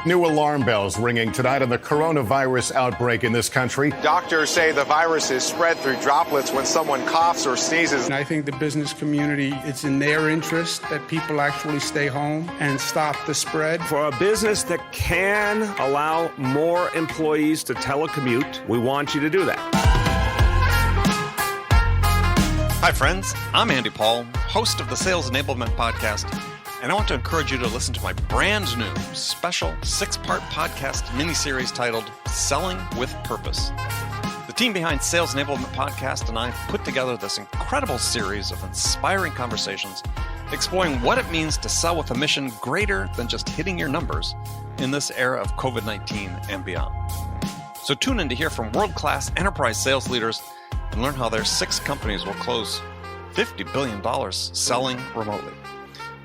New alarm bells ringing tonight on the coronavirus outbreak in this country. Doctors say the virus is spread through droplets when someone coughs or sneezes. And I think the business community, it's in their interest that people actually stay home and stop the spread. For a business that can allow more employees to telecommute, we want you to do that. Hi, friends. I'm Andy Paul, host of the Sales Enablement Podcast, and I want to encourage you to listen to my brand new special 6-part podcast miniseries titled Selling with Purpose. The team behind Sales Enablement Podcast and I put together this incredible series of inspiring conversations exploring what it means to sell with a mission greater than just hitting your numbers in this era of COVID-19 and beyond. So tune in to hear from world-class enterprise sales leaders and learn how their 6 companies will close $50 billion selling remotely.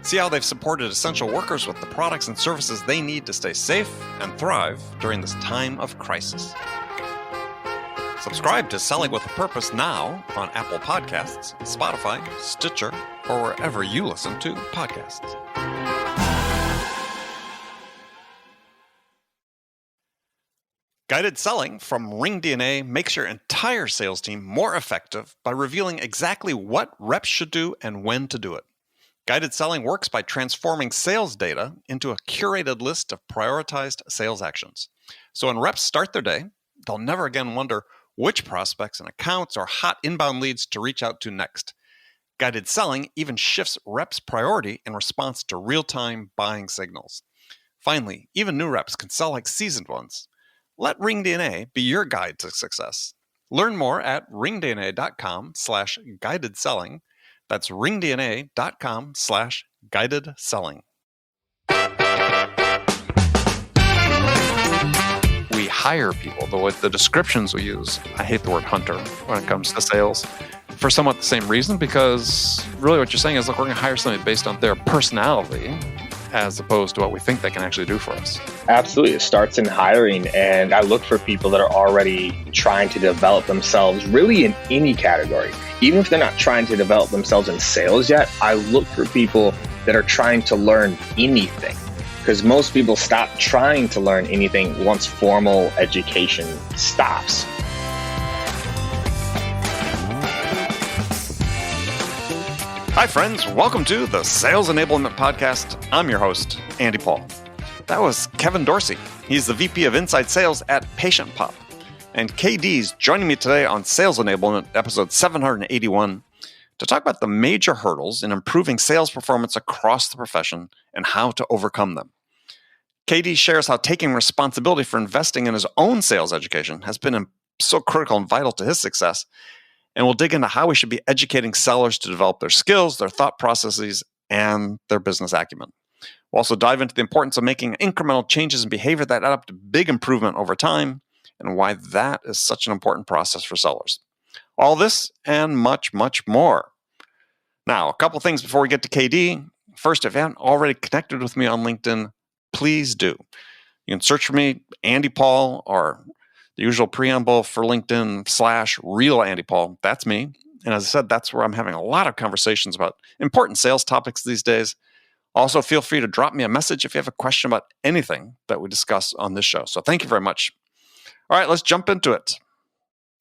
See how they've supported essential workers with the products and services they need to stay safe and thrive during this time of crisis. Subscribe to Selling with a Purpose now on Apple Podcasts, Spotify, Stitcher, or wherever you listen to podcasts. Guided selling from RingDNA makes your entire sales team more effective by revealing exactly what reps should do and when to do it. Guided selling works by transforming sales data into a curated list of prioritized sales actions. So when reps start their day, they'll never again wonder which prospects and accounts or hot inbound leads to reach out to next. Guided selling even shifts reps' priority in response to real-time buying signals. Finally, even new reps can sell like seasoned ones. Let RingDNA be your guide to success. Learn more at ringdna.com/guided selling. That's ringdna.com/guided selling. We hire people, the descriptions we use. I hate the word hunter when it comes to sales for somewhat the same reason, because really what you're saying is, look, we're going to hire somebody based on their personality as opposed to what we think they can actually do for us. Absolutely. It starts in hiring, and I look for people that are already trying to develop themselves really in any category. Even if they're not trying to develop themselves in sales yet, I look for people that are trying to learn anything, because most people stop trying to learn anything once formal education stops. Hi, friends. Welcome to the Sales Enablement Podcast. I'm your host, Andy Paul. That was Kevin Dorsey. He's the VP of Inside Sales at PatientPop. And KD's joining me today on Sales Enablement, episode 781, to talk about the major hurdles in improving sales performance across the profession and how to overcome them. KD shares how taking responsibility for investing in his own sales education has been so critical and vital to his success. And we'll dig into how we should be educating sellers to develop their skills, their thought processes, and their business acumen. We'll also dive into the importance of making incremental changes in behavior that add up to big improvement over time, and why that is such an important process for sellers. All this and much, much more. Now, a couple things before we get to KD. First, if you haven't already connected with me on LinkedIn, please do. You can search for me, Andy Paul, or the usual preamble for LinkedIn /real Andy Paul. That's me. And as I said, that's where I'm having a lot of conversations about important sales topics these days. Also, feel free to drop me a message if you have a question about anything that we discuss on this show. So thank you very much. All right, let's jump into it.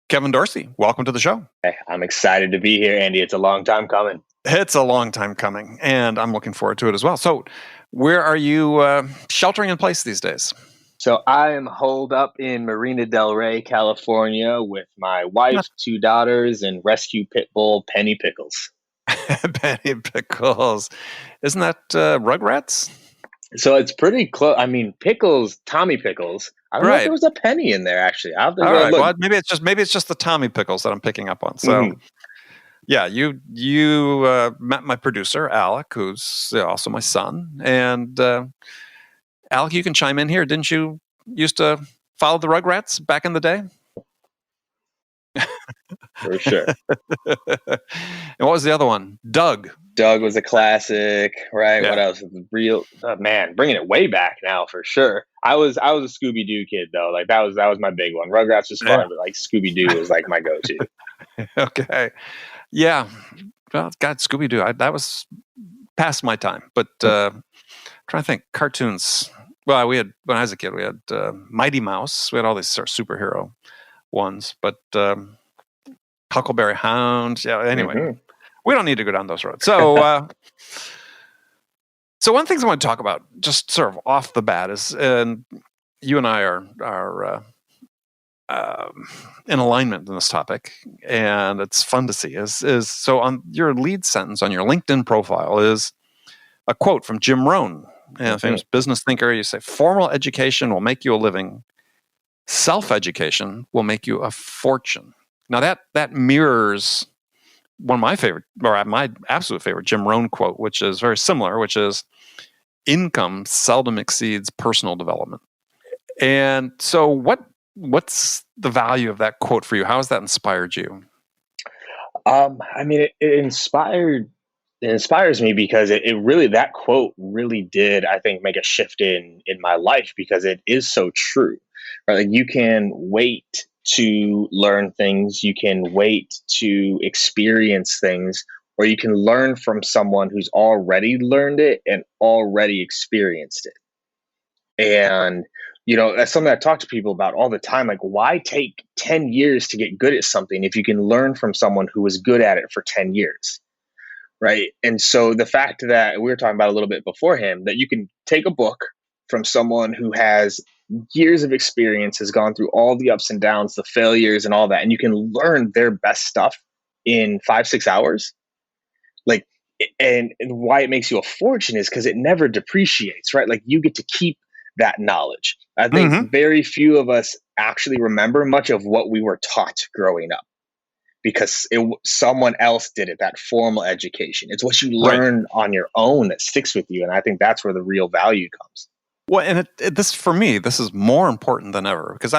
Kevin Dorsey, welcome to the show. Hey, I'm excited to be here, Andy. It's a long time coming. It's a long time coming, and I'm looking forward to it as well. So where are you sheltering in place these days? So I am holed up in Marina Del Rey, California with my wife, 2 daughters, and rescue pit bull Penny Pickles. Penny Pickles. Isn't that Rugrats? So it's pretty close. I mean, Pickles, Tommy Pickles. I don't know if there was a penny in there, actually. I'll have to All right. look. Well, maybe it's just the Tommy Pickles that I'm picking up on. So, yeah, you met my producer, Alec, who's also my son. And Alec, you can chime in here. Didn't you used to follow the Rugrats back in the day? For sure. And what was the other one? Doug. Doug was a classic, right? Yeah. What else? Man, bringing it way back now for sure. I was a Scooby-Doo kid though. Like that was my big one. Rugrats was fun, but like Scooby-Doo was like my go-to. Okay. Yeah. Well, God, Scooby-Doo. That was past my time. But trying to think, cartoons. Well, when I was a kid, we had Mighty Mouse. We had all these sort of superhero ones, but Huckleberry Hound. Yeah. Anyway, we don't need to go down those roads. So, so one of the things I want to talk about, just sort of off the bat, is, and you and I are in alignment in this topic, and it's fun to see. Is so on your lead sentence on your LinkedIn profile is a quote from Jim Rohn, a famous business thinker. You say, "Formal education will make you a living. Self-education will make you a fortune." Now that mirrors one of my favorite, or my absolute favorite, Jim Rohn quote, which is very similar, which is, "Income seldom exceeds personal development." And so what's the value of that quote for you? How has that inspired you? I mean, it inspires me because it really, that quote really did, I think, make a shift in my life, because it is so true, right? Like, you can wait to learn things, you can wait to experience things, or you can learn from someone who's already learned it and already experienced it. And, that's something I talk to people about all the time. Like, why take 10 years to get good at something if you can learn from someone who was good at it for 10 years? Right. And so the fact that we were talking about a little bit before him, that you can take a book from someone who has years of experience, has gone through all the ups and downs, the failures and all that, and you can learn their best stuff in 5-6 hours. Like, and why it makes you a fortune is because it never depreciates, right? Like, you get to keep that knowledge. I think very few of us actually remember much of what we were taught growing up, because someone else did it, that formal education. It's what you learn on your own that sticks with you. And I think that's where the real value comes. Well, and this, for me, this is more important than ever, because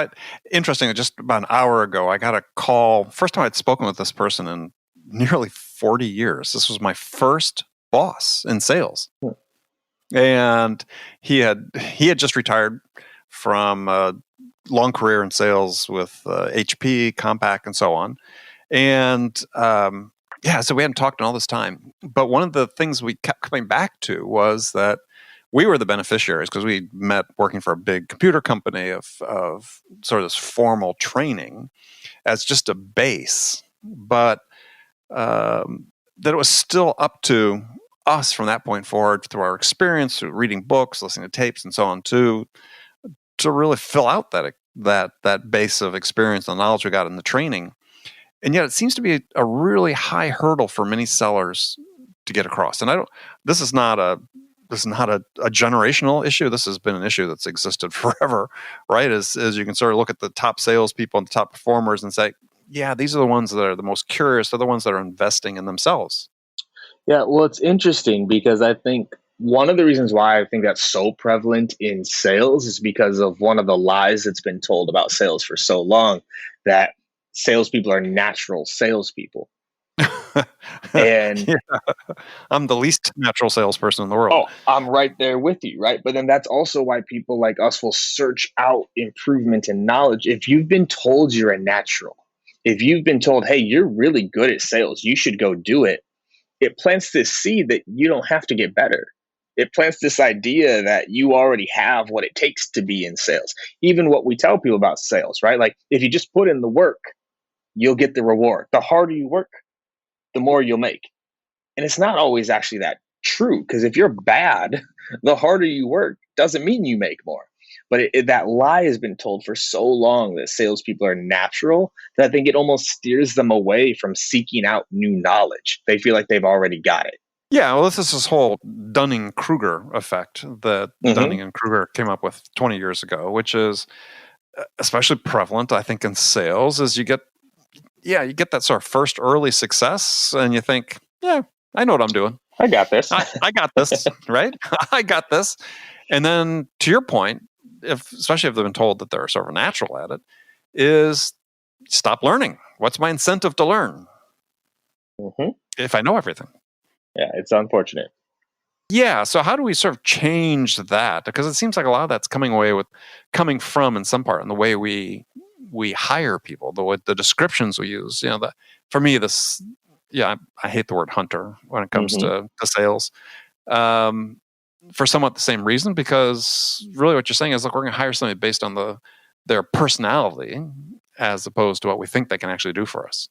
interestingly, just about an hour ago, I got a call. First time I'd spoken with this person in nearly 40 years. This was my first boss in sales. And he had just retired from a long career in sales with HP, Compaq, and so on. And so we hadn't talked in all this time. But one of the things we kept coming back to was that we were the beneficiaries, because we met working for a big computer company of sort of this formal training as just a base, but that it was still up to us from that point forward, through our experience, through reading books, listening to tapes, and so on, to really fill out that base of experience and knowledge we got in the training. And yet it seems to be a really high hurdle for many sellers to get across. And this is not a generational issue. This has been an issue that's existed forever, right? As you can sort of look at the top salespeople and the top performers and say, yeah, these are the ones that are the most curious. They're the ones that are investing in themselves. Yeah, well, it's interesting because I think one of the reasons why I think that's so prevalent in sales is because of one of the lies that's been told about sales for so long, that salespeople are natural salespeople. And I'm the least natural salesperson in the world. Oh, I'm right there with you, right? But then that's also why people like us will search out improvement and knowledge. If you've been told you're a natural, if you've been told, hey, you're really good at sales, you should go do it, it plants this seed that you don't have to get better. It plants this idea that you already have what it takes to be in sales. Even what we tell people about sales, right? Like, if you just put in the work, you'll get the reward. The harder you work, the more you'll make. And it's not always actually that true, because if you're bad, the harder you work doesn't mean you make more. But that lie has been told for so long, that salespeople are natural, that I think it almost steers them away from seeking out new knowledge. They feel like they've already got it. Yeah, well, this is this whole Dunning-Kruger effect that Dunning and Kruger came up with 20 years ago, which is especially prevalent, I think, in sales. Is you get that sort of first early success, and you think, yeah, I know what I'm doing. I got this. I got this, right? I got this. And then, to your point, especially if they've been told that they're sort of natural at it, is stop learning. What's my incentive to learn if I know everything? Yeah, it's unfortunate. Yeah. So how do we sort of change that? Because it seems like a lot of that's coming from in some part in the way we hire people, the descriptions we use. For me, I hate the word hunter when it comes to sales. for somewhat the same reason, because really what you're saying is, look, we're going to hire somebody based on their personality as opposed to what we think they can actually do for us.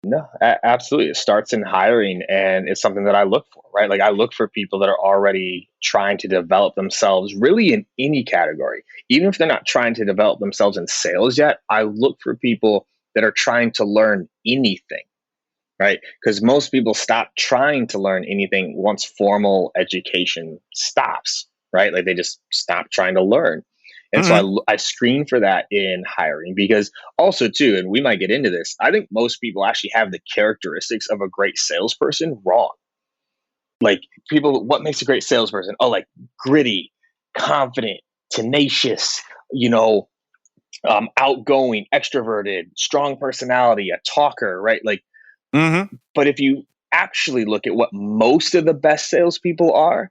No, absolutely. It starts in hiring, and it's something that I look for, right? Like I look for people that are already trying to develop themselves really in any category. Even if they're not trying to develop themselves in sales yet, I look for people that are trying to learn anything, right? Because most people stop trying to learn anything once formal education stops, right? Like they just stop trying to learn. And so I screen for that in hiring, because also too, and we might get into this, I think most people actually have the characteristics of a great salesperson wrong. Like people, what makes a great salesperson? Oh, like gritty, confident, tenacious, outgoing, extroverted, strong personality, a talker, right? Like, but if you actually look at what most of the best salespeople are,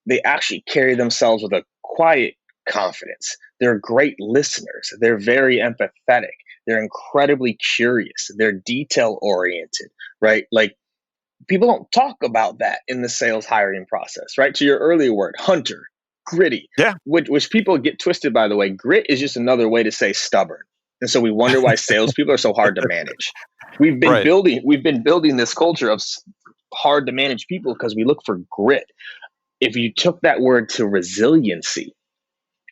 they actually carry themselves with a quiet confidence. They're great listeners. They're very empathetic. They're incredibly curious. They're detail oriented, right? Like people don't talk about that in the sales hiring process, right? To your earlier word, hunter, gritty, which people get twisted, by the way. Grit is just another way to say stubborn. And so we wonder why salespeople are so hard to manage. We've been building this culture of hard to manage people because we look for grit. If you took that word to resiliency,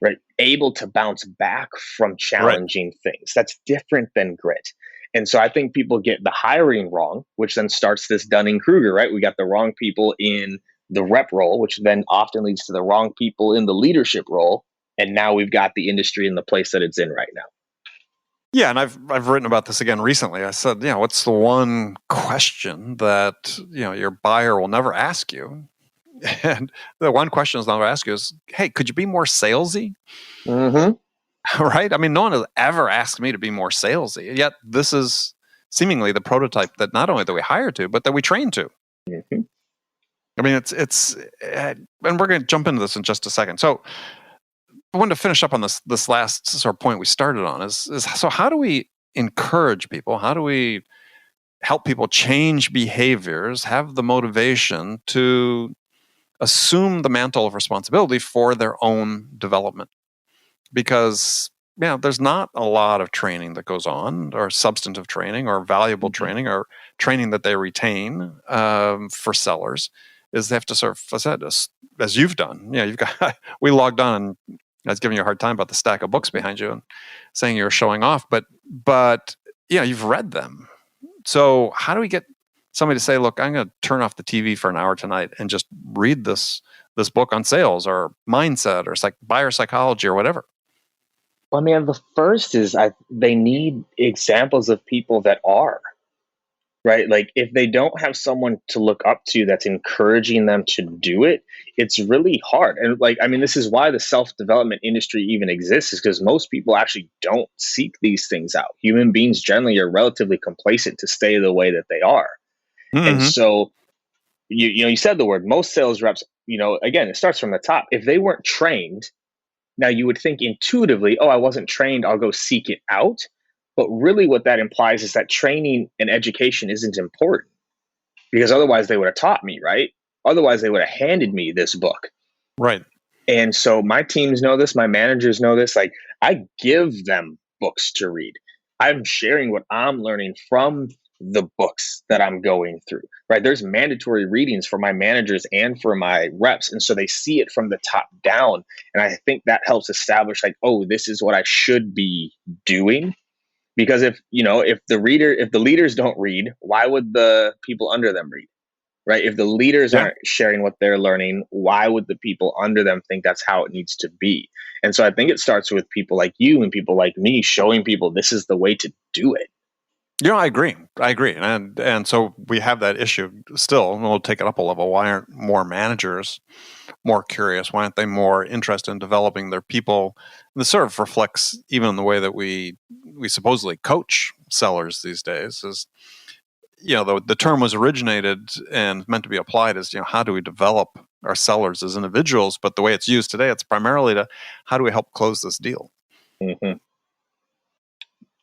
right, able to bounce back from challenging things, that's different than grit. And so I think people get the hiring wrong, which then starts this Dunning-Kruger, right? We got the wrong people in the rep role, which then often leads to the wrong people in the leadership role. And now we've got the industry in the place that it's in right now. Yeah, and I've written about this again recently. I said, what's the one question that your buyer will never ask you? And the one question they'll never ask you is, "Hey, could you be more salesy?" Right? I mean, no one has ever asked me to be more salesy. Yet this is seemingly the prototype that not only that we hire to, but that we train to. I mean, it's, and we're going to jump into this in just a second. So I wanted to finish up on this last sort of point we started on is so how do we encourage people? How do we help people change behaviors, have the motivation to assume the mantle of responsibility for their own development? Because there's not a lot of training that goes on, or substantive training, or valuable training, or training that they retain for sellers. Is they have to sort of, as you've done. You've got. We logged on, and I was giving you a hard time about the stack of books behind you and saying you were showing off, but you've read them. So how do we get somebody to say, "Look, I'm going to turn off the TV for an hour tonight and just read this book on sales or mindset or buyer psychology or whatever"? Well, man, the first is they need examples of people that are, right? Like if they don't have someone to look up to that's encouraging them to do it, it's really hard. And this is why the self-development industry even exists, is because most people actually don't seek these things out. Human beings generally are relatively complacent to stay the way that they are. And so, you said the word, most sales reps, again, it starts from the top. If they weren't trained, now you would think intuitively, oh, I wasn't trained, I'll go seek it out. But really what that implies is that training and education isn't important, because otherwise they would have taught me, right? Otherwise they would have handed me this book. Right. And so my teams know this, my managers know this. Like I give them books to read. I'm sharing what I'm learning from the books that I'm going through, right? There's mandatory readings for my managers and for my reps. And so they see it from the top down. And I think that helps establish this is what I should be doing. Because if the leaders don't read, why would the people under them read? Right? If the leaders aren't sharing what they're learning, why would the people under them think that's how it needs to be? And so I think it starts with people like you and people like me showing people this is the way to do it. I agree. And so we have that issue still, and we'll take it up a level. Why aren't more managers more curious? Why aren't they more interested in developing their people? And this sort of reflects even in the way that we supposedly coach sellers these days. Is the term was originated and meant to be applied as how do we develop our sellers as individuals? But the way it's used today, it's primarily to how do we help close this deal?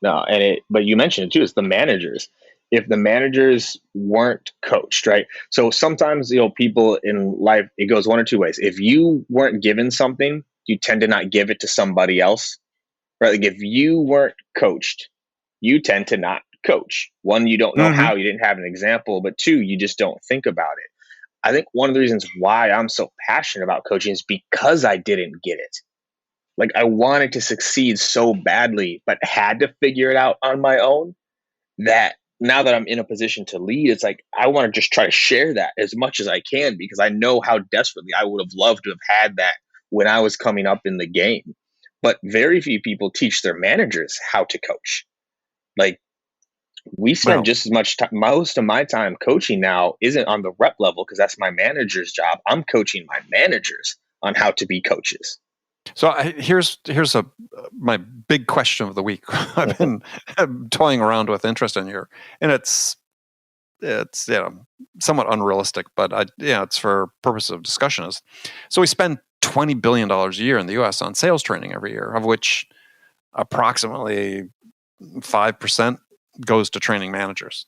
No, but you mentioned it too, it's the managers. if the managers weren't coached, right? So sometimes, people in life, it goes one or two ways. If you weren't given something, you tend to not give it to somebody else, right? Like if you weren't coached, you tend to not coach. One, you don't know how, you didn't have an example, but two, you just don't think about it. I think one of the reasons why I'm so passionate about coaching is because I didn't get it. Like I wanted to succeed so badly, but had to figure it out on my own, that now that I'm in a position to lead, it's like I want to just try to share that as much as I can, because I know how desperately I would have loved to have had that when I was coming up in the game. But very few people teach their managers how to coach. Like we spend just as much time, most of my time coaching now isn't on the rep level because that's my manager's job. I'm coaching my managers on how to be coaches. So here's my big question of the week. I've been toying around with interest in here, and it's somewhat unrealistic, but it's for purposes of discussion. So we spend $20 billion a year in the U.S. on sales training every year, of which approximately 5% goes to training managers.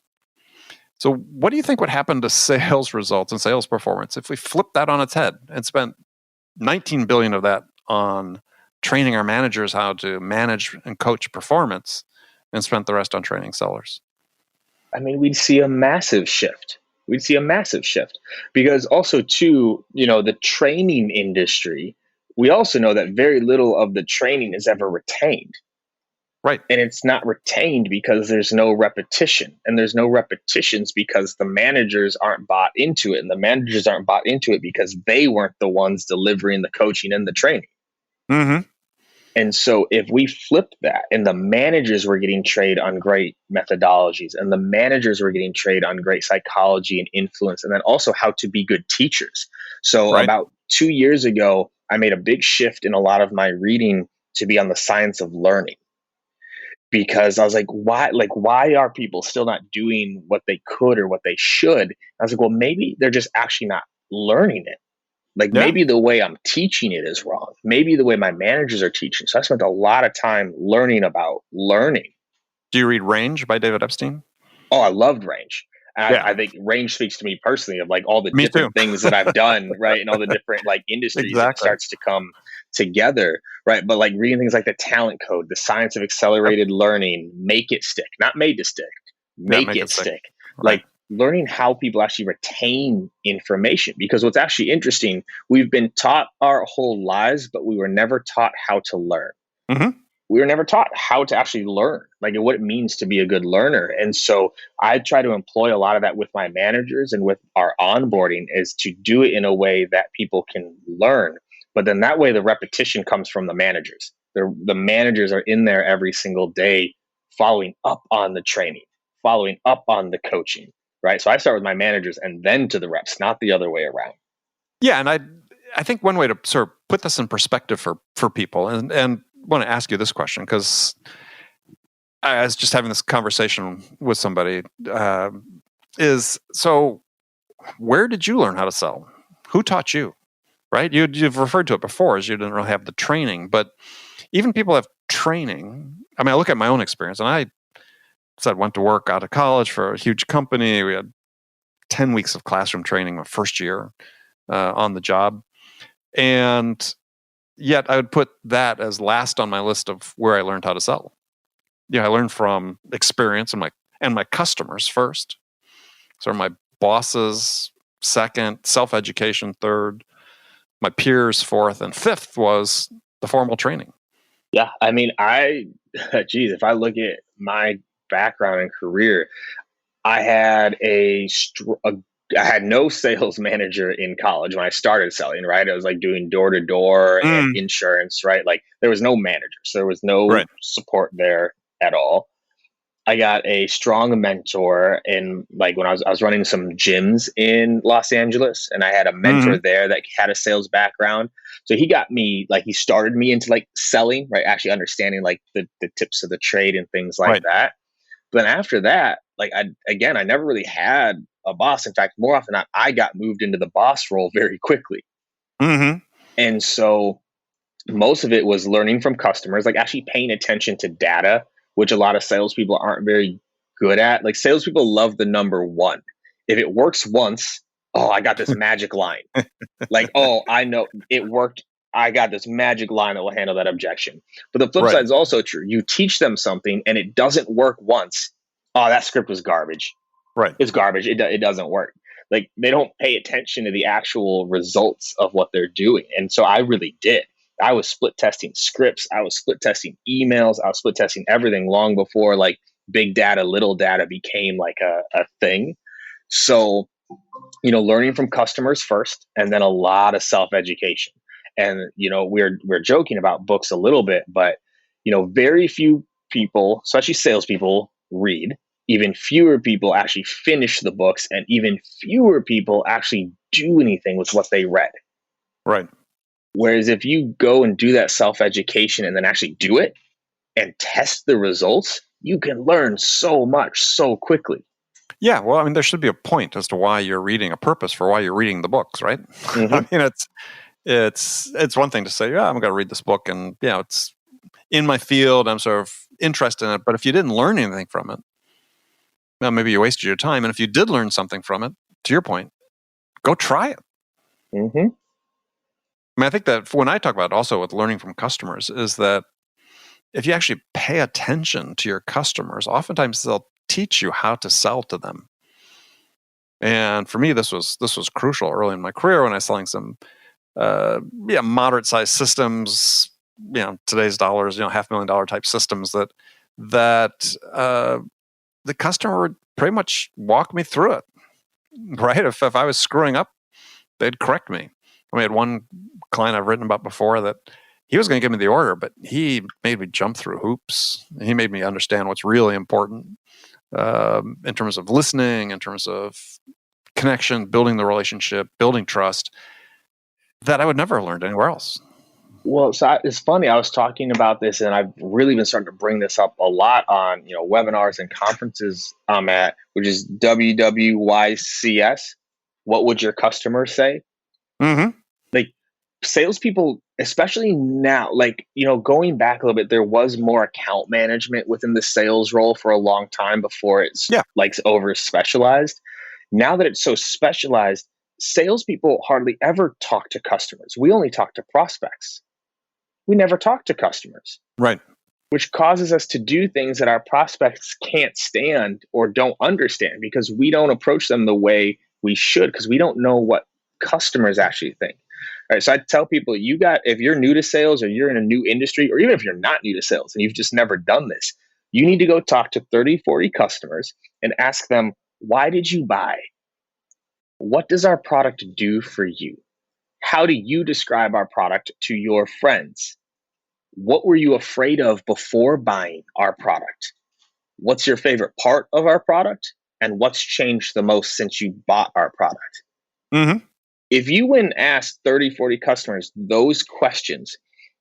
So what do you think would happen to sales results and sales performance if we flipped that on its head and spent $19 billion of that on training our managers how to manage and coach performance and spent the rest on training sellers? I mean, we'd see a massive shift. Because also too, the training industry, we also know that very little of the training is ever retained. Right. And it's not retained because there's no repetition, and there's no repetitions because the managers aren't bought into it, and the managers aren't bought into it because they weren't the ones delivering the coaching and the training. And so if we flipped that and the managers were getting trained on great methodologies, and the managers were getting trained on great psychology and influence, and then also how to be good teachers. So about 2 years ago, I made a big shift in a lot of my reading to be on the science of learning. Because I was like, why are people still not doing what they could or what they should? I was like, well, maybe they're just actually not learning it. Maybe the way I'm teaching it is wrong. Maybe the way my managers are teaching. So I spent a lot of time learning about learning. Do you read Range by David Epstein? Oh, I loved Range. I think Range speaks to me personally of all the different things that I've done, right? And all the different industries that starts to come together, right? But reading things like the Talent Code, the Science of Accelerated Learning, Make It Stick, not Made to Stick, Make It Stick. Right. Learning how people actually retain information. Because what's actually interesting, we've been taught our whole lives, but we were never taught how to learn. We were never taught how to actually learn, what it means to be a good learner. And so I try to employ a lot of that with my managers and with our onboarding, is to do it in a way that people can learn. But then that way the repetition comes from the managers. The managers are in there every single day following up on the training, following up on the coaching. Right. So I start with my managers and then to the reps, not the other way around. Yeah. And I think one way to sort of put this in perspective for people, and want to ask you this question, because I was just having this conversation with somebody, is, so where did you learn how to sell? Who taught you? Right. You've referred to it before as you didn't really have the training, but even people have training. I mean, I look at my own experience, and I went to work out of college for a huge company. We had 10 weeks of classroom training my first year on the job. And yet I would put that as last on my list of where I learned how to sell. I learned from experience and my customers first. So my bosses second, self-education third, my peers fourth, and fifth was the formal training. Yeah. I mean, if I look at my background and career, I had I had no sales manager in college when I started selling, right? I was doing door to door and insurance, right? There was no manager. So there was no support there at all. I got a strong mentor in when I was running some gyms in Los Angeles, and I had a mentor there that had a sales background. So he got me, he started me into selling, right? Actually understanding the tips of the trade and things like that. But then after that, I never really had a boss. In fact, more often than not, I got moved into the boss role very quickly. And so most of it was learning from customers, actually paying attention to data, which a lot of salespeople aren't very good at. Like salespeople love the number one. If it works once, oh, I got this magic line. Like, oh, I know it worked. I got this magic line that will handle that objection. But the flip Right. side is also true. You teach them something and it doesn't work once. Oh, that script was garbage. Right. It's garbage. It doesn't work. Like they don't pay attention to the actual results of what they're doing. And so I really did. I was split testing scripts. I was split testing emails. I was split testing everything long before like big data, little data became like a thing. So, learning from customers first, and then a lot of self-education. And, we're joking about books a little bit, but, very few people, especially salespeople, read. Even fewer people actually finish the books, and even fewer people actually do anything with what they read. Right. Whereas if you go and do that self-education and then actually do it and test the results, you can learn so much so quickly. Yeah, well, I mean, there should be a point as to why you're reading, a purpose for why you're reading the books, right? Mm-hmm. I mean, it's one thing to say, yeah, I'm going to read this book, and it's in my field. I'm sort of interested in it. But if you didn't learn anything from it, well, maybe you wasted your time. And if you did learn something from it, to your point, go try it. Mm-hmm. I mean, I think that when I talk about also with learning from customers is that if you actually pay attention to your customers, oftentimes they'll teach you how to sell to them. And for me, this was crucial early in my career when I was selling some moderate sized systems, today's dollars, $500,000 type systems that the customer would pretty much walk me through it, right? If I was screwing up, they'd correct me. I had one client I've written about before that he was going to give me the order, but he made me jump through hoops. He made me understand what's really important in terms of listening, in terms of connection, building the relationship, building trust, that I would never have learned anywhere else. Well, so it's funny. I was talking about this, and I've really been starting to bring this up a lot on webinars and conferences I'm at, which is WWYCS. What would your customer say? Mm-hmm. Like salespeople, especially now, going back a little bit, there was more account management within the sales role for a long time before it's over specialized. Now that it's so specialized, salespeople hardly ever talk to customers. We only talk to prospects. We never talk to customers. Right. Which causes us to do things that our prospects can't stand or don't understand because we don't approach them the way we should because we don't know what customers actually think. All right. So I tell people, if you're new to sales or you're in a new industry, or even if you're not new to sales and you've just never done this, you need to go talk to 30, 40 customers and ask them, why did you buy? What does our product do for you? How do you describe our product to your friends? What were you afraid of before buying our product? What's your favorite part of our product? And what's changed the most since you bought our product? Mm-hmm. If you went and asked 30, 40 customers those questions,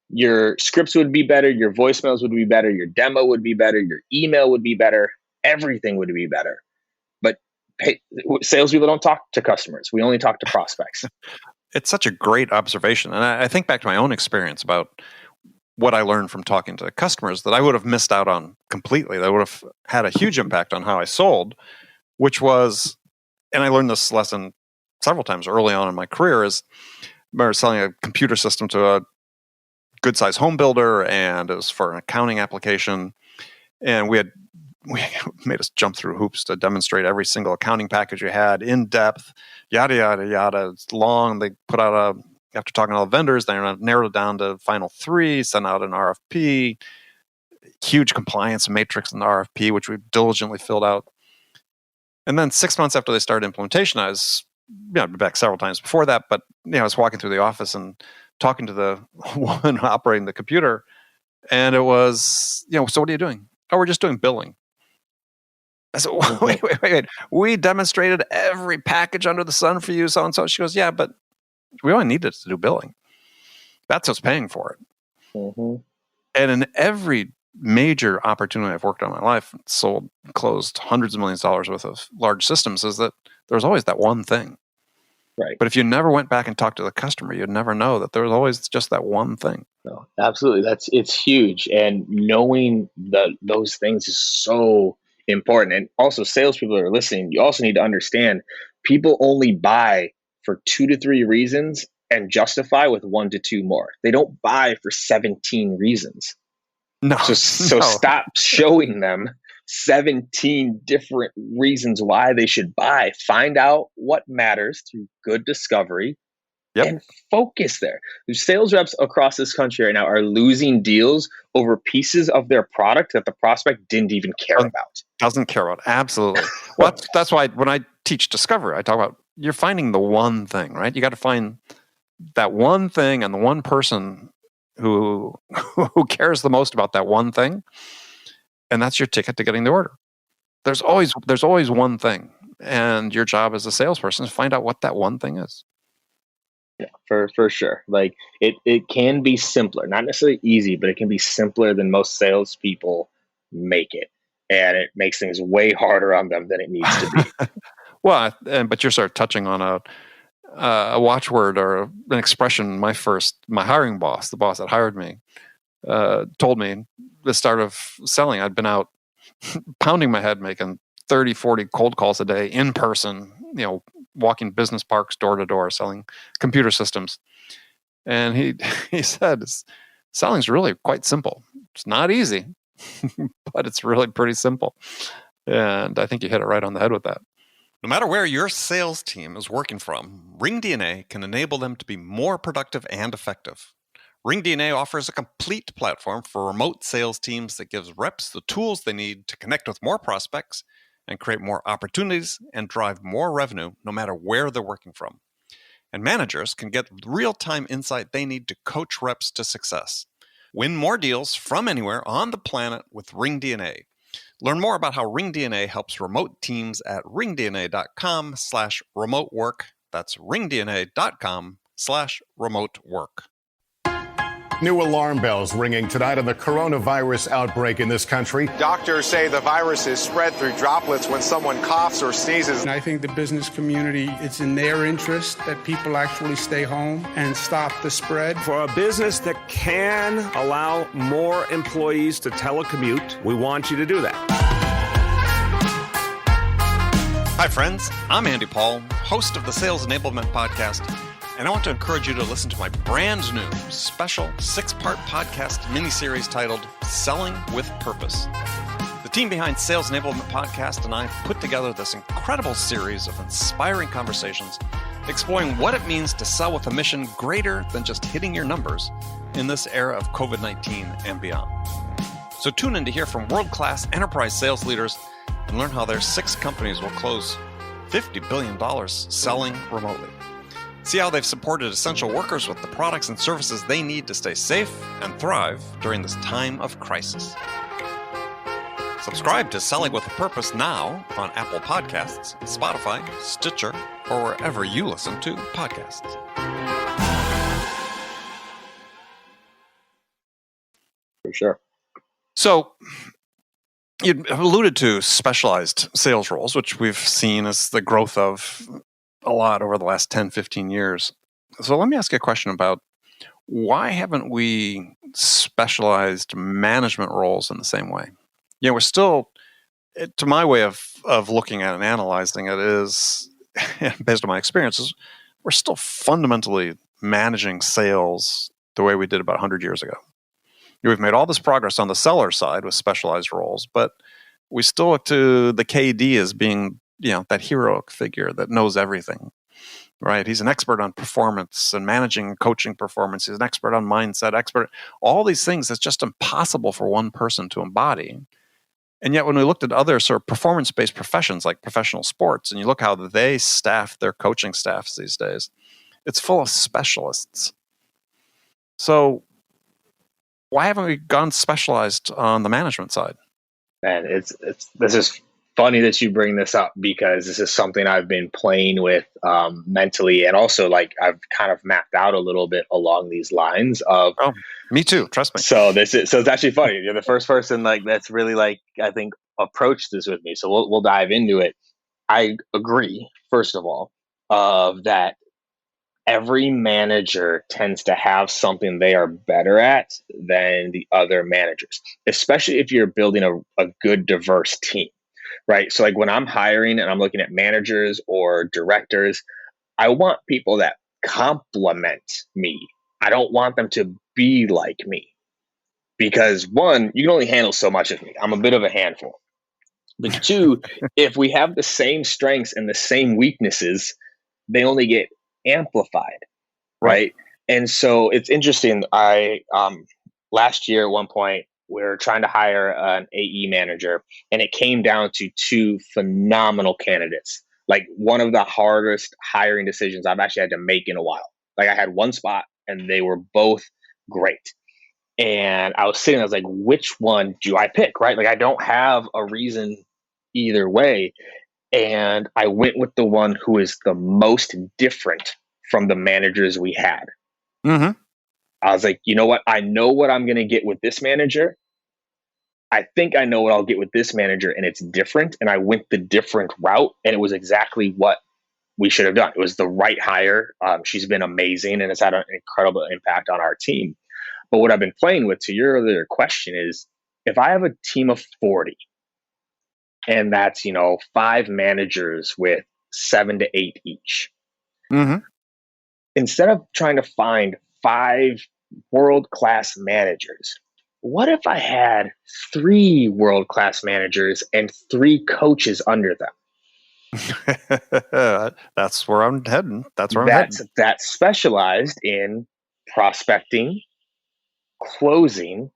your scripts would be better, your voicemails would be better, your demo would be better, your email would be better, everything would be better. But salespeople don't talk to customers. We only talk to prospects. It's such a great observation. And I think back to my own experience about what I learned from talking to customers that I would have missed out on completely. That would have had a huge impact on how I sold, which was, and I learned this lesson several times early on in my career, is I remember selling a computer system to a good size home builder, and it was for an accounting application. And we made us jump through hoops to demonstrate every single accounting package we had in depth, yada, yada, yada. It's long. They put out after talking to all the vendors, they narrowed it down to final 3, sent out an RFP, huge compliance matrix in the RFP, which we diligently filled out. And then 6 months after they started implementation, I was, I'd been back several times before that, but I was walking through the office and talking to the woman operating the computer. And it was, so what are you doing? Oh, we're just doing billing. I said, wait. We demonstrated every package under the sun for you, so and so. She goes, yeah, but we only needed to do billing. That's what's paying for it. Mm-hmm. And in every major opportunity I've worked on in my life, closed hundreds of millions of dollars worth of large systems, is that there's always that one thing. Right. But if you never went back and talked to the customer, you'd never know that there was always just that one thing. No, absolutely. It's huge. And knowing those things is so important. And also, salespeople that are listening, you also need to understand people only buy for 2 to 3 reasons and justify with 1 to 2 more. They don't buy for 17 reasons. No. So stop showing them 17 different reasons why they should buy. Find out what matters through good discovery. Yep. And focus there. Sales reps across this country right now are losing deals over pieces of their product that the prospect didn't even care about. Doesn't care about. Absolutely. Well, that's why when I teach discovery, I talk about you're finding the one thing, right? You got to find that one thing and the one person who cares the most about that one thing, and that's your ticket to getting the order. There's always one thing, and your job as a salesperson is to find out what that one thing is. Yeah, for sure. Like it can be simpler, not necessarily easy, but it can be simpler than most salespeople make it, and it makes things way harder on them than it needs to be. Well, but you're sort of touching on a watchword or an expression. My hiring boss, the boss that hired me, told me the start of selling. I'd been out pounding my head, making 30, 40 cold calls a day in person, walking business parks door to door, selling computer systems. And he said, selling's really quite simple. It's not easy, but it's really pretty simple. And I think you hit it right on the head with that. No matter where your sales team is working from, RingDNA can enable them to be more productive and effective. RingDNA offers a complete platform for remote sales teams that gives reps the tools they need to connect with more prospects and create more opportunities and drive more revenue no matter where they're working from. And managers can get real-time insight they need to coach reps to success. Win more deals from anywhere on the planet with RingDNA. Learn more about how RingDNA helps remote teams at ringdna.com/remote work. That's ringdna.com/remote work. New alarm bells ringing tonight on the coronavirus outbreak in this country. Doctors say the virus is spread through droplets when someone coughs or sneezes. And I think the business community, it's in their interest that people actually stay home and stop the spread. For a business that can allow more employees to telecommute, we want you to do that. Hi, friends. I'm Andy Paul, host of the Sales Enablement Podcast. And I want to encourage you to listen to my brand new special 6-part podcast miniseries titled Selling with Purpose. The team behind Sales Enablement Podcast and I put together this incredible series of inspiring conversations exploring what it means to sell with a mission greater than just hitting your numbers in this era of COVID-19 and beyond. So tune in to hear from world-class enterprise sales leaders and learn how their 6 companies will close $50 billion selling remotely. See how they've supported essential workers with the products and services they need to stay safe and thrive during this time of crisis. Subscribe to Selling with a Purpose now on Apple Podcasts, Spotify, Stitcher, or wherever you listen to podcasts. For sure. So, you alluded to specialized sales roles, which we've seen as the growth of a lot over the last 10, 15 years. So let me ask you a question about why haven't we specialized management roles in the same way? We're still, to my way of looking at it and analyzing it is, based on my experiences, we're still fundamentally managing sales the way we did about 100 years ago. We've made all this progress on the seller side with specialized roles, but we still look to the KD as being that heroic figure that knows everything, right? He's an expert on performance and managing and coaching performance. He's an expert on mindset, all these things that's just impossible for one person to embody. And yet when we looked at other sort of performance-based professions like professional sports, and you look how they staff their coaching staffs these days, it's full of specialists. So why haven't we gone specialized on the management side? Man, this is funny that you bring this up because this is something I've been playing with mentally, and also I've kind of mapped out a little bit along these lines of. Oh, me too. Trust me. So it's actually funny. You're the first person that's really I think approached this with me. So we'll dive into it. I agree, first of all, that every manager tends to have something they are better at than the other managers, especially if you're building a good, diverse team. right? So like when I'm hiring and I'm looking at managers or directors, I want people that complement me. I don't want them to be like me because one, you can only handle so much of me. I'm a bit of a handful. But two, if we have the same strengths and the same weaknesses, they only get amplified, Right. right? And so it's interesting. I last year at one point we were trying to hire an AE manager, and it came down to two phenomenal candidates. Like one of the hardest hiring decisions I've actually had to make in a while. Like I had one spot, and they were both great. And I was sitting, I was like, which one do I pick? Right? Like I don't have a reason either way. And I went with the one who is the most different from the managers we had. Mm-hmm. I was like, you know what? I know what I'm going to get with this manager. I think I know what I'll get with this manager, and it's different. And I went the different route, and it was exactly what we should have done. It was the right hire. She's been amazing, and it's had an incredible impact on our team. But what I've been playing with, to your earlier question, is if I have a team of 40, and that's 5 managers with 7 to 8 each. Mm-hmm. Instead of trying to find 5 world-class managers, what if I had 3 world-class managers and 3 coaches under them? That's where I'm heading. That's specialized in prospecting, closing,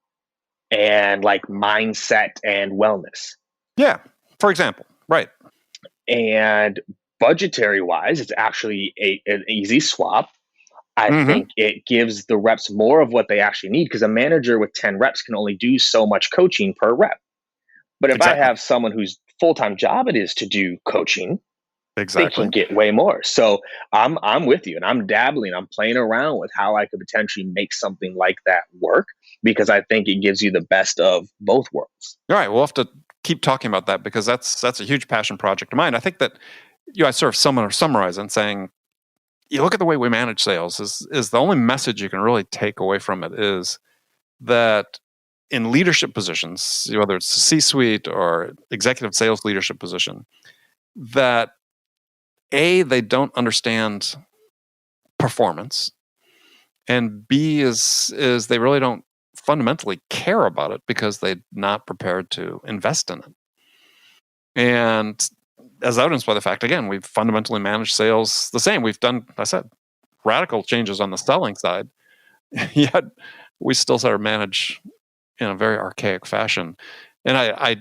and like mindset and wellness. Yeah, for example, right. And budgetary wise, it's actually an easy swap. I think it gives the reps more of what they actually need, because a manager with 10 reps can only do so much coaching per rep. But if I have someone whose full-time job it is to do coaching, they can get way more. So I'm with you, and I'm dabbling. I'm playing around with how I could potentially make something like that work, because I think it gives you the best of both worlds. All right, we'll have to keep talking about that, because that's a huge passion project of mine. I think that I sort of summarize and saying, you look at the way we manage sales is the only message you can really take away from it is that in leadership positions, whether it's a C-suite or executive sales leadership position, that A, they don't understand performance, and B is they really don't fundamentally care about it because they're not prepared to invest in it. And as evidenced by the fact, again, we've fundamentally managed sales the same. We've done, I said, radical changes on the selling side, yet we still sort of manage in a very archaic fashion. And I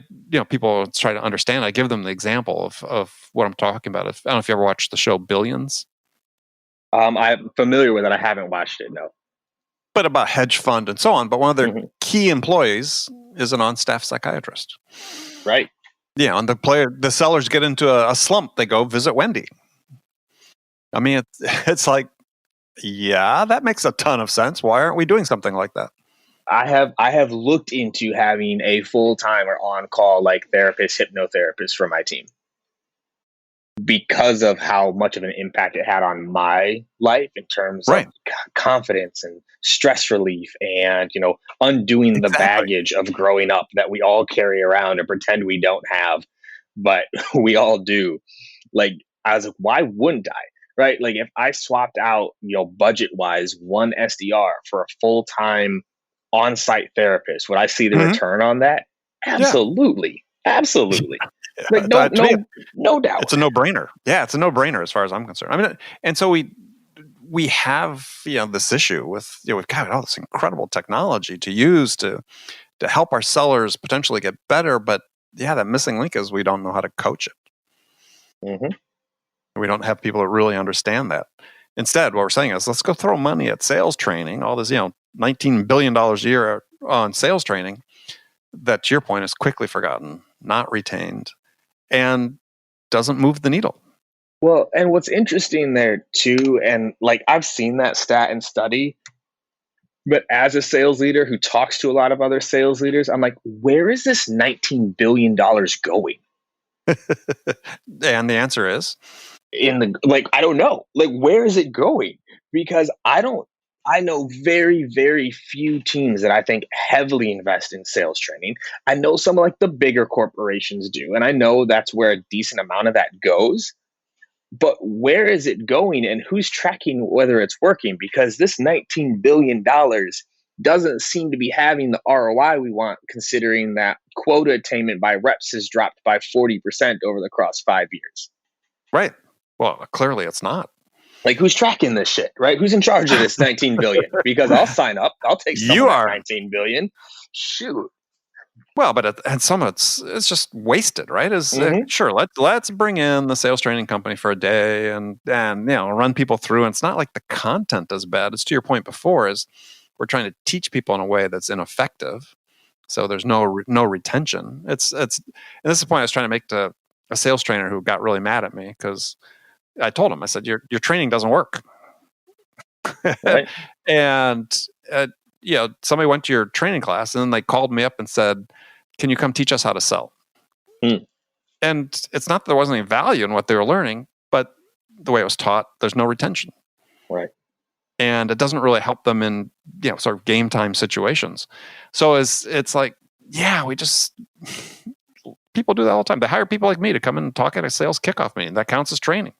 people try to understand. I give them the example of what I'm talking about. I don't know if you ever watched the show Billions. I'm familiar with it. I haven't watched it, no. But about hedge fund and so on. But one of their key employees is an on-staff psychiatrist. Right. Yeah, and the sellers get into a slump. They go visit Wendy. I mean, it's like, yeah, that makes a ton of sense. Why aren't we doing something like that? I have looked into having a full-time or on-call like therapist, hypnotherapist for my team, because of how much of an impact it had on my life in terms of confidence and stress relief, and undoing the baggage of growing up that we all carry around and pretend we don't have, but we all do. Like, I was like, why wouldn't I? Right? Like, if I swapped out, budget wise, one SDR for a full-time on-site therapist, would I see the return on that? Absolutely. Absolutely. Like, no doubt. It's a no-brainer. Yeah, it's a no-brainer as far as I'm concerned. I mean, and so we have this issue with we've got all this incredible technology to use to help our sellers potentially get better, but the missing link is we don't know how to coach it. We don't have people that really understand that. Instead, what we're saying is, let's go throw money at sales training. All this, $19 billion a year on sales training that, to your point, is quickly forgotten, not retained, and doesn't move the needle. Well, and what's interesting there too, and like I've seen that stat and study, but as a sales leader who talks to a lot of other sales leaders, I'm like, where is this $19 billion going? And the answer is? I don't know. Like, where is it going? Because I don't I know very, very few teams that I think heavily invest in sales training. I know some of like the bigger corporations do, and I know that's where a decent amount of that goes. But where is it going and who's tracking whether it's working? Because this $19 billion doesn't seem to be having the ROI we want, considering that quota attainment by reps has dropped by 40% over the cross 5 years. Right. Well, clearly it's not. Like, who's tracking this shit, right? Who's in charge of this 19 billion? Because I'll sign up. I'll take some You of that are. 19 billion. Shoot. Well, but and some of it's just wasted, right? Sure, let's bring in the sales training company for a day and run people through. And it's not like the content is bad. It's to your point before, is we're trying to teach people in a way that's ineffective, so there's no retention. And this is the point I was trying to make to a sales trainer who got really mad at me because I told him, I said, your training doesn't work. Right. And somebody went to your training class and then they called me up and said, can you come teach us how to sell? And it's not that there wasn't any value in what they were learning, but the way it was taught, there's no retention. Right. And it doesn't really help them in, sort of game time situations. So it's like, we just, people do that all the time. They hire people like me to come in and talk at a sales kickoff meeting. That counts as training.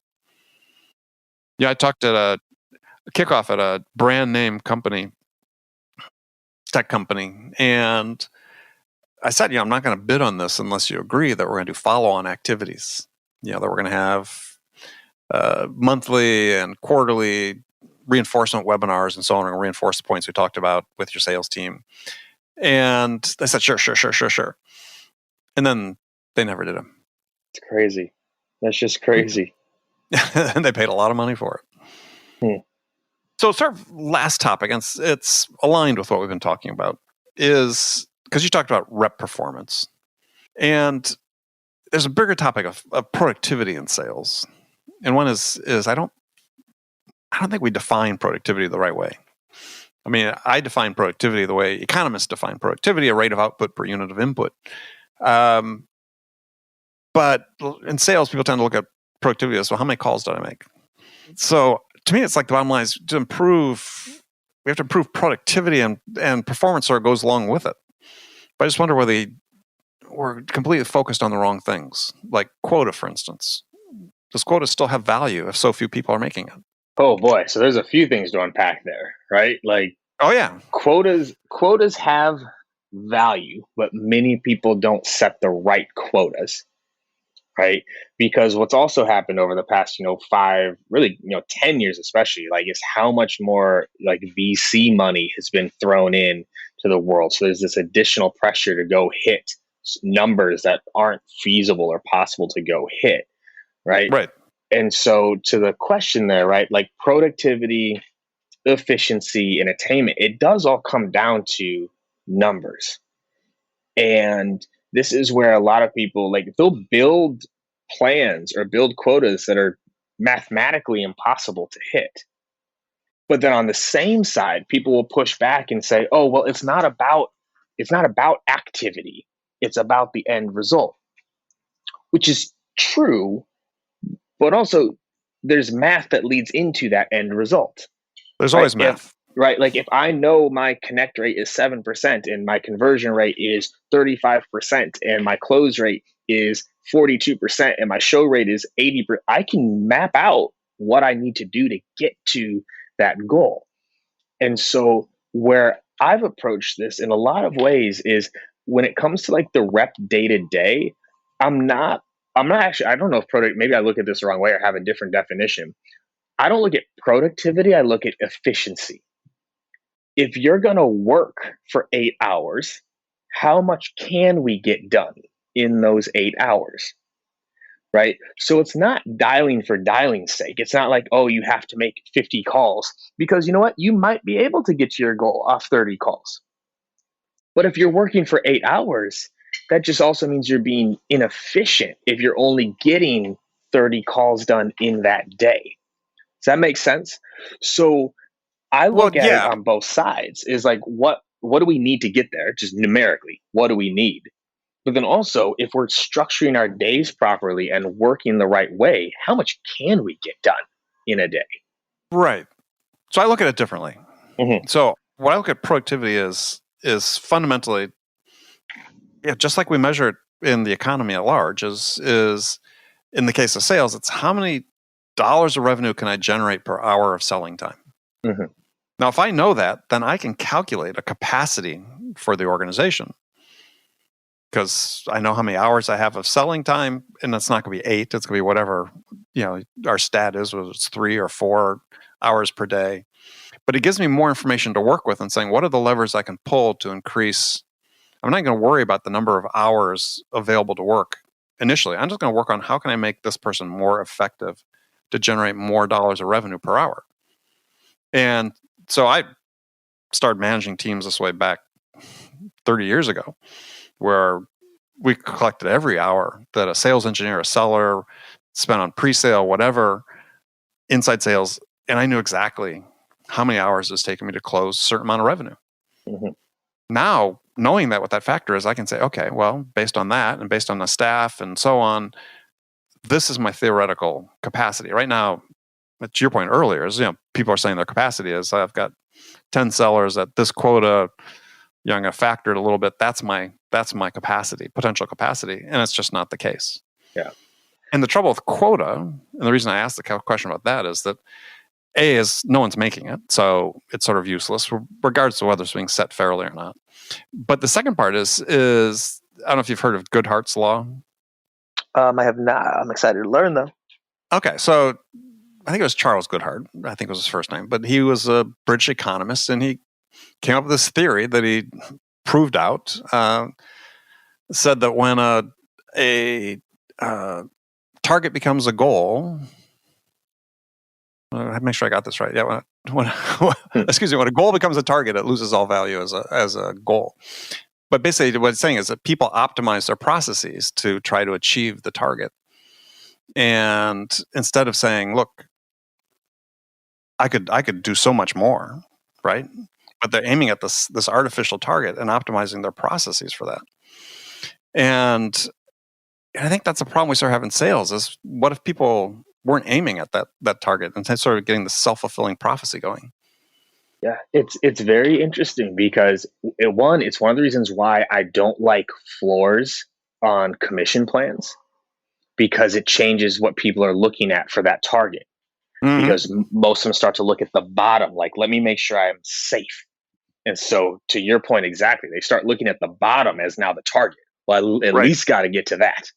I talked at a kickoff at a brand name company, tech company, and I said, I'm not going to bid on this unless you agree that we're going to do follow-on activities. That we're going to have monthly and quarterly reinforcement webinars and so on, and reinforce the points we talked about with your sales team. And they said, sure. And then they never did them. It's crazy. That's just crazy. And they paid a lot of money for it. So sort of last topic, and it's aligned with what we've been talking about, is because you talked about rep performance. And there's a bigger topic of productivity in sales. And one is I don't think we define productivity the right way. I mean, I define productivity the way economists define productivity, a rate of output per unit of input. But in sales, people tend to look at productivity as, well, how many calls did I make? So to me, it's like the bottom line is we have to improve productivity and performance, so it goes along with it. But I just wonder whether we're completely focused on the wrong things, like quota, for instance. Does quota still have value if so few people are making it? Oh boy, so there's a few things to unpack there, right? Like, oh yeah, quotas have value, but many people don't set the right quotas, right? Because what's also happened over the past 5, really 10 years especially, like, is how much more like VC money has been thrown in to the world. So there's this additional pressure to go hit numbers that aren't feasible or possible to go hit, right? And so to the question there, right, like productivity, efficiency, and attainment, it does all come down to numbers. And this is where a lot of people, like, they'll build plans or build quotas that are mathematically impossible to hit. But then on the same side, people will push back and say, oh, well, it's not about activity. It's about the end result, which is true. But also there's math that leads into that end result. There's always math. Right. Like, if I know my connect rate is 7% and my conversion rate is 35% and my close rate is 42% and my show rate is 80%, I can map out what I need to do to get to that goal. And so where I've approached this in a lot of ways is when it comes to like the rep day to day, I'm not actually, I don't know if maybe I look at this the wrong way or have a different definition. I don't look at productivity, I look at efficiency. If you're going to work for 8 hours, how much can we get done in those 8 hours? Right? So it's not dialing for diling's sake. It's not like, oh, you have to make 50 calls, because you know what? You might be able to get to your goal off 30 calls. But if you're working for 8 hours, that just also means you're being inefficient if you're only getting 30 calls done in that day. Does that make sense? So I look at it on both sides. Is like, what do we need to get there? Just numerically, what do we need? But then also, if we're structuring our days properly and working the right way, how much can we get done in a day? Right. So I look at it differently. So what I look at productivity is fundamentally, just like we measure it in the economy at large, is in the case of sales, it's how many dollars of revenue can I generate per hour of selling time. Now, if I know that, then I can calculate a capacity for the organization, because I know how many hours I have of selling time, and it's not going to be 8. It's going to be whatever, our stat is, whether it's 3 or 4 hours per day. But it gives me more information to work with and saying, what are the levers I can pull to increase? I'm not going to worry about the number of hours available to work initially. I'm just going to work on how can I make this person more effective to generate more dollars of revenue per hour. And so I started managing teams this way back 30 years ago, where we collected every hour that a sales engineer, a seller spent on pre-sale, whatever, inside sales, and I knew exactly how many hours it was taking me to close a certain amount of revenue. Now, knowing that what that factor is, I can say, okay, well, based on that and based on the staff and so on, this is my theoretical capacity. Right now, to your point earlier, is people are saying their capacity is, I've got 10 sellers at this quota, I'm going to factor it a little bit. That's my capacity, potential capacity, and it's just not the case. Yeah. And the trouble with quota, and the reason I asked the question about that is that A, is no one's making it, so it's sort of useless, regardless of whether it's being set fairly or not. But the second part is I don't know if you've heard of Goodhart's law. I have not. I'm excited to learn, though. Okay, so I think it was Charles Goodhart. I think it was his first name, but he was a British economist, and he came up with this theory that he proved out. Said that when a target becomes a goal, make sure I got this right. Yeah, when a goal becomes a target, it loses all value as a goal. But basically, what it's saying is that people optimize their processes to try to achieve the target, and instead of saying, "Look, I could do so much more," right? But they're aiming at this artificial target and optimizing their processes for that. And I think that's a problem we start having in sales. Is what if people weren't aiming at that target and sort of getting the self-fulfilling prophecy going? Yeah, it's very interesting because it's one of the reasons why I don't like floors on commission plans, because it changes what people are looking at for that target. Because most of them start to look at the bottom, like, let me make sure I'm safe. And so, to your point exactly, they start looking at the bottom as now the target. Well, I at least got to get to that.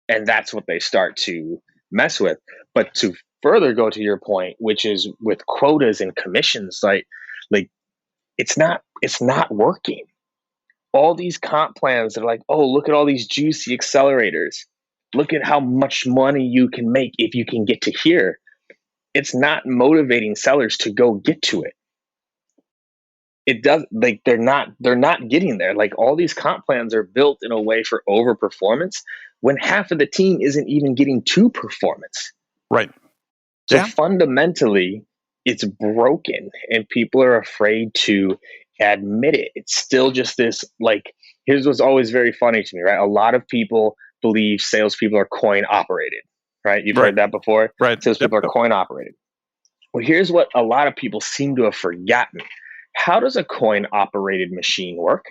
And that's what they start to mess with. But to further go to your point, which is with quotas and commissions, like it's not working. All these comp plans are like, oh, look at all these juicy accelerators. Look at how much money you can make if you can get to here. It's not motivating sellers to go get to it. It does, like, they're not getting there. Like, all these comp plans are built in a way for overperformance when half of the team isn't even getting to performance. Right. So fundamentally, it's broken, and people are afraid to admit it. It's still just this, like, here's what's always very funny to me, right? A lot of people believe salespeople are coin operated, right? You've heard that before? Right. Salespeople are coin operated. Well, here's what a lot of people seem to have forgotten. How does a coin-operated machine work?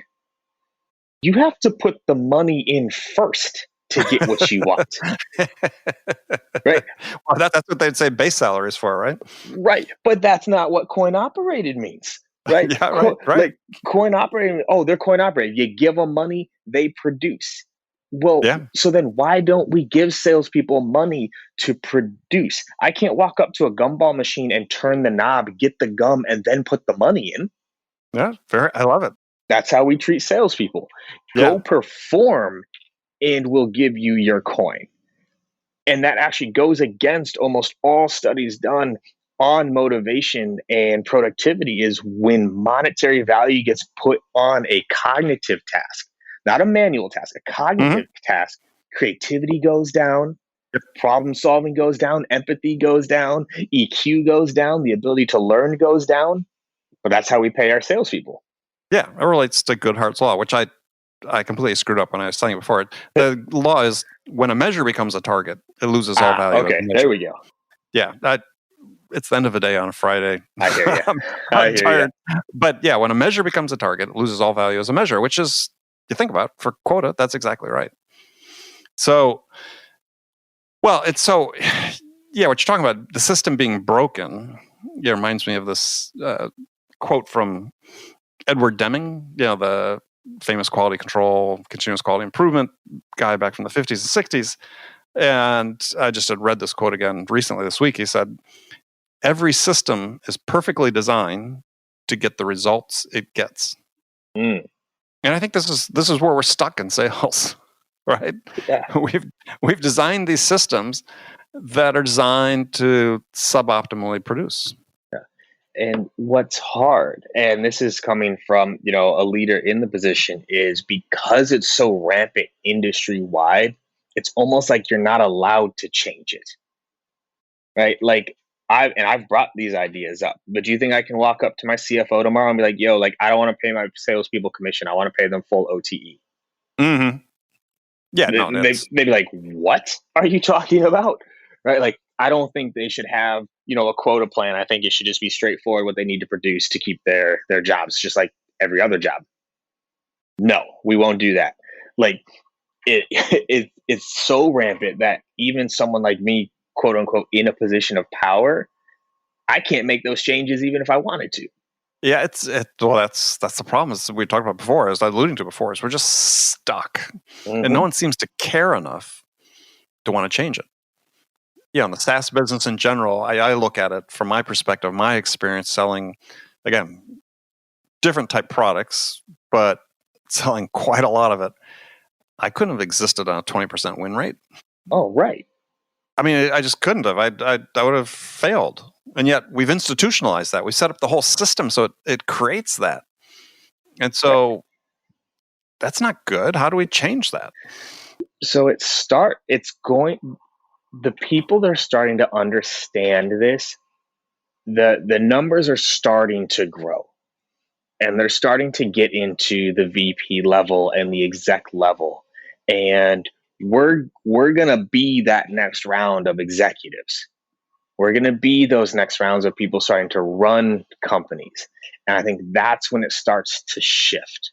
You have to put the money in first to get what you want. Right? Well, that's what they'd say base salary is for, right? Right. But that's not what coin-operated means. Right? Yeah, right. Like, coin-operated, they're coin-operated. You give them money, they produce. Well, so then why don't we give salespeople money to produce? I can't walk up to a gumball machine and turn the knob, get the gum, and then put the money in. Yeah, fair. I love it. That's how we treat salespeople. Go perform, and we'll give you your coin. And that actually goes against almost all studies done on motivation and productivity, is when monetary value gets put on a cognitive task. Not a manual task, a cognitive task. Creativity goes down, problem solving goes down, empathy goes down, EQ goes down, the ability to learn goes down. But that's how we pay our salespeople. Yeah, it relates to Goodhart's law, which I completely screwed up when I was saying it before. The law is when a measure becomes a target, it loses all value. Okay, there we go. Yeah, it's the end of the day on a Friday. I hear you. I'm tired. But yeah, when a measure becomes a target, it loses all value as a measure, which is, you think about, for quota, that's exactly right. So, well, it's so, yeah, what you're talking about, the system being broken, it reminds me of this quote from Edward Deming, the famous quality control, continuous quality improvement guy back from the 50s and 60s. And I just had read this quote again recently this week. He said, every system is perfectly designed to get the results it gets. And I think this is where we're stuck in sales, right? Yeah. We've designed these systems that are designed to suboptimally produce. And what's hard, and this is coming from, a leader in the position, is because it's so rampant industry wide, it's almost like you're not allowed to change it. Right? Like I've brought these ideas up, but do you think I can walk up to my CFO tomorrow and be like, yo, like, I don't want to pay my salespeople commission. I want to pay them full OTE. Mm-hmm. Yeah, they'd be like, what are you talking about? Right? Like, I don't think they should have, a quota plan. I think it should just be straightforward what they need to produce to keep their jobs, just like every other job. No, we won't do that. Like, it's so rampant that even someone like me, quote unquote, in a position of power, I can't make those changes even if I wanted to. Yeah, that's the problem, as we talked about before, as I was alluding to before, is we're just stuck. And no one seems to care enough to want to change it. Yeah, in the SaaS business in general, I look at it from my perspective, my experience selling, again, different type products, but selling quite a lot of it. I couldn't have existed on a 20% win rate. Oh, right. I mean, I just couldn't have. I would have failed. And yet we've institutionalized that. We set up the whole system so it creates that. And so that's not good. How do we change that? So the people that are starting to understand this, the numbers are starting to grow. And they're starting to get into the VP level and the exec level. And we're going to be that next round of executives. We're going to be those next rounds of people starting to run companies. And I think that's when it starts to shift,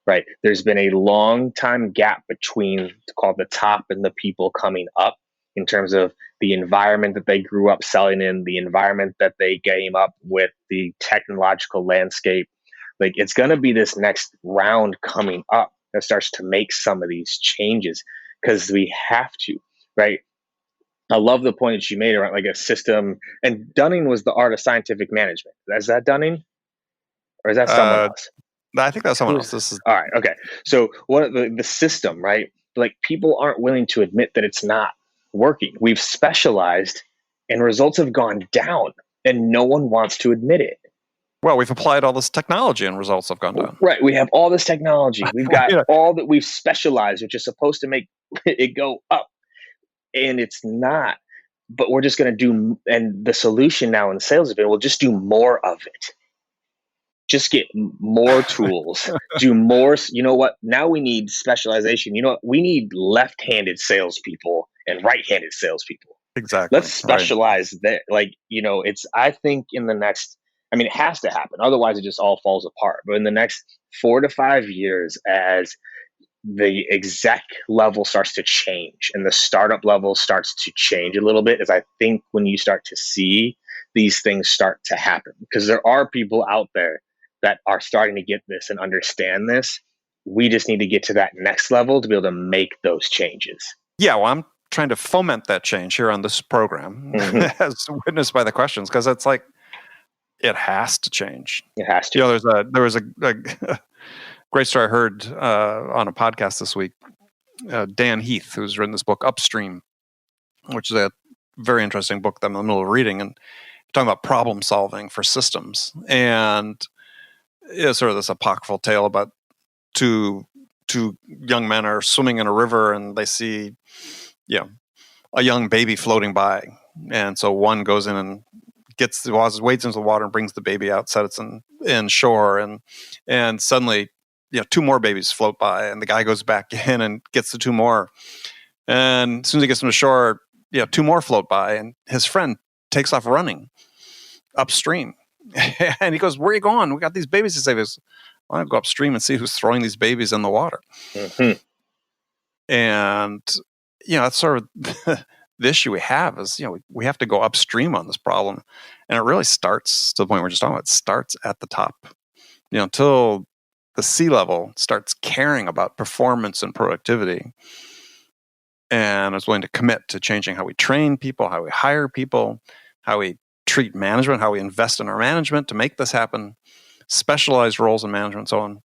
right? There's been a long time gap between the top and the people coming up in terms of the environment that they grew up selling in, the environment that they came up with, the technological landscape. Like, it's going to be this next round coming up that starts to make some of these changes because we have to, right? I love the point that you made around like a system, and Dunning was the art of scientific management. Is that Dunning? Or is that someone else? I think that's someone else. All right. Okay. So what the system, right? Like, people aren't willing to admit that it's not working. We've specialized and results have gone down and no one wants to admit it. Well, we've applied all this technology and results have gone down. Right. We have all this technology. We've got all that we've specialized, which is supposed to make it go up. And it's not. But we're just going to do, and the solution now in sales has been, we'll just do more of it. Just get more tools, do more. You know what? Now we need specialization. You know what? We need left-handed salespeople and right-handed salespeople. Exactly. Let's specialize there. Like, I think in the next, it has to happen. Otherwise, it just all falls apart. But in the next 4 to 5 years, as the exec level starts to change and the startup level starts to change a little bit, is I think when you start to see these things start to happen, because there are people out there that are starting to get this and understand this. We just need to get to that next level to be able to make those changes. Yeah, well, I'm trying to foment that change here on this program, as witnessed by the questions, because it's like, it has to change. It has to. There was a great story I heard on a podcast this week. Dan Heath, who's written this book, Upstream, which is a very interesting book that I'm in the middle of reading, and talking about problem solving for systems. And it's sort of this apocryphal tale about two young men are swimming in a river and they see, a young baby floating by. And so one goes in and wades into the water and brings the baby out, sets it in shore, and suddenly, 2 more babies float by, and the guy goes back in and gets the 2 more. And as soon as he gets them to shore, 2 more float by, and his friend takes off running. upstream. And he goes, where are you going? We got these babies to save. Us. Well, I'll go upstream and see who's throwing these babies in the water. Mm-hmm. And, that's sort of the issue we have is, we have to go upstream on this problem. And it really starts to the point we're just talking about. It starts at the top. Until the C-level starts caring about performance and productivity and is willing to commit to changing how we train people, how we hire people, how we treat management, how we invest in our management to make this happen, specialized roles in management, and so on.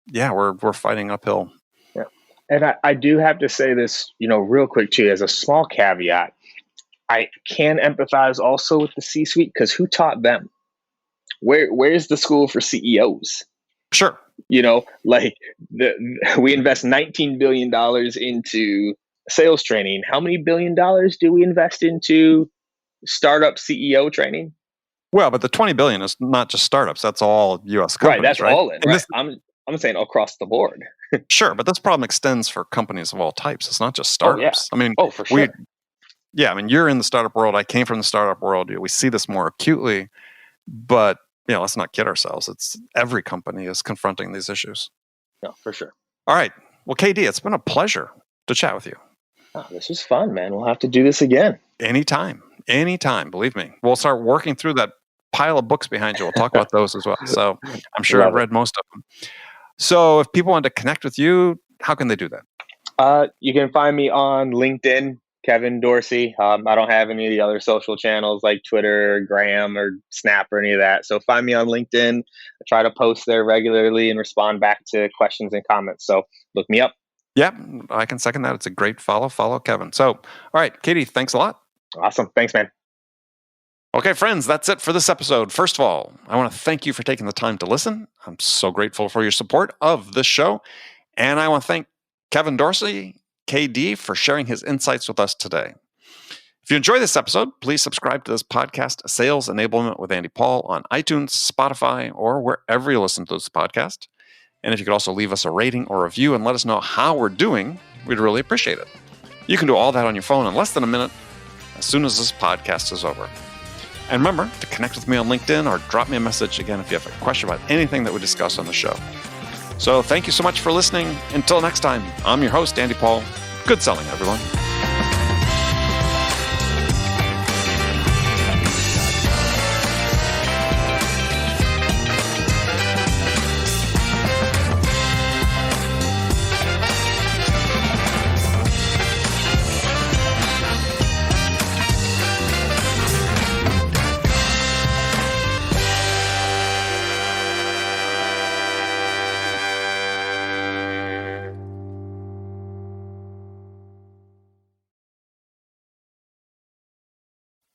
Yeah, we're fighting uphill. Yeah. And I do have to say this, real quick too, as a small caveat. I can empathize also with the C-suite because who taught them? Where's the school for CEOs? Sure. We invest $19 billion into sales training. How many $1 billion do we invest into startup CEO training? Well, but the $20 billion is not just startups. That's all U.S. companies, right? That's right? all in. Right? I'm saying across the board. Sure, but this problem extends for companies of all types. It's not just startups. Oh, yeah. For sure. You're in the startup world. I came from the startup world. We see this more acutely, but let's not kid ourselves. It's every company is confronting these issues. No, for sure. All right. Well, KD, it's been a pleasure to chat with you. Oh, this was fun, man. We'll have to do this again. Anytime. Believe me. We'll start working through that pile of books behind you. We'll talk about those as well. So I'm sure I've read most of them. So if people want to connect with you, how can they do that? You can find me on LinkedIn, Kevin Dorsey. I don't have any of the other social channels like Twitter, Graham, or Snap, or any of that. So find me on LinkedIn. I try to post there regularly and respond back to questions and comments. So look me up. Yep, I can second that. It's a great follow. Follow Kevin. So, all right, Katie, thanks a lot. Awesome. Thanks, man. Okay, friends, that's it for this episode. First of all, I want to thank you for taking the time to listen. I'm so grateful for your support of this show. And I want to thank Kevin Dorsey, KD, for sharing his insights with us today. If you enjoy this episode, please subscribe to this podcast, Sales Enablement with Andy Paul, on iTunes, Spotify, or wherever you listen to this podcast. And if you could also leave us a rating or review and let us know how we're doing, we'd really appreciate it. You can do all that on your phone in less than a minute as soon as this podcast is over. And remember to connect with me on LinkedIn or drop me a message again if you have a question about anything that we discuss on the show. So thank you so much for listening. Until next time, I'm your host, Andy Paul. Good selling, everyone.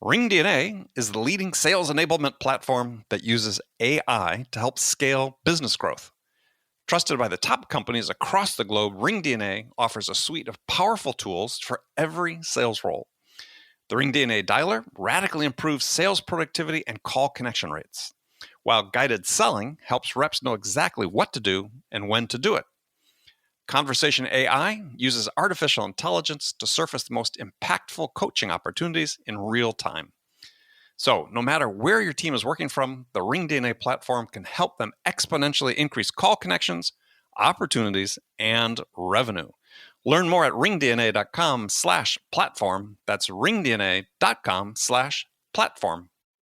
RingDNA is the leading sales enablement platform that uses AI to help scale business growth. Trusted by the top companies across the globe, RingDNA offers a suite of powerful tools for every sales role. The RingDNA Dialer radically improves sales productivity and call connection rates, while guided selling helps reps know exactly what to do and when to do it. Conversation AI uses artificial intelligence to surface the most impactful coaching opportunities in real time. So, no matter where your team is working from, the RingDNA platform can help them exponentially increase call connections, opportunities, and revenue. Learn more at ringdna.com/platform. That's ringdna.com/platform.